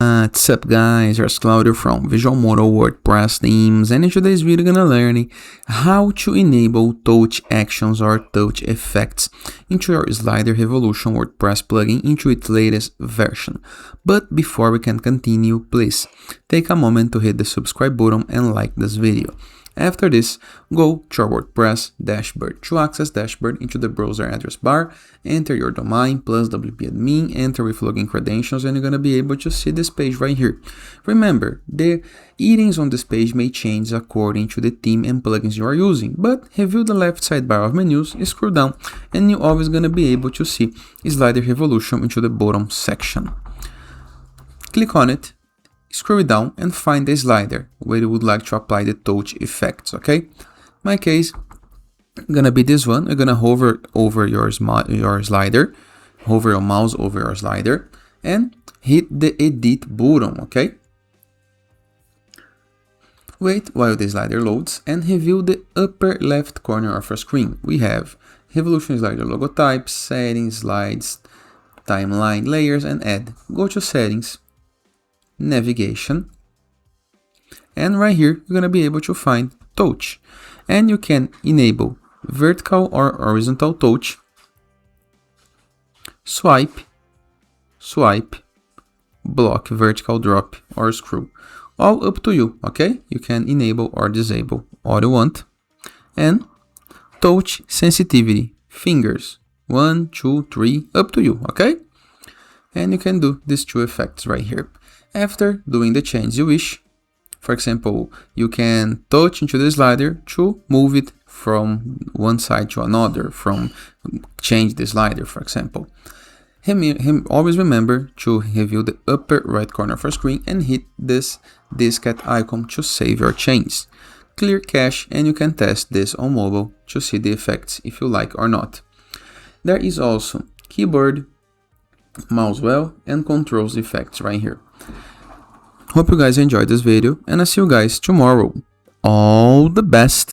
What's up guys, here's Slider from Visualmodo WordPress themes, and in today's video we're gonna learn how to enable touch actions or touch effects into your Slider Revolution WordPress plugin into its latest version. But before we can continue, please take a moment to hit the subscribe button and like this video. After this, go to your WordPress dashboard. To access dashboard, into the browser address bar, enter your domain plus WP admin, enter with login credentials, and you're going to be able to see this page right here. Remember, the headings on this page may change according to the theme and plugins you are using, but review the left sidebar of menus, scroll down, and you're always going to be able to see Slider Revolution into the bottom section. Click on it. Scroll down and find the slider where you would like to apply the touch effects, okay? In my case, gonna be this one. You're gonna hover over your slider, hover your mouse over your slider, and hit the edit button, okay? Wait while the slider loads and review the upper left corner of your screen. We have Revolution Slider logo types, settings, slides, timeline, layers, and add. Go to settings, navigation, and right here you're gonna be able to find touch, and you can enable vertical or horizontal touch, swipe, block, vertical drop, or scroll. All up to you, okay? You can enable or disable all you want. And touch sensitivity, fingers 1, 2, 3, up to you, okay? And you can do these two effects right here. After doing the change you wish, for example, you can touch into the slider to move it from one side to another, change the slider, for example. Always remember to review the upper right corner of your screen and hit this cat icon to save your change. Clear cache, and you can test this on mobile to see the effects if you like or not. There is also keyboard, mouse wheel, and controls effects right here. Hope you guys enjoyed this video, and I'll see you guys tomorrow. All the best!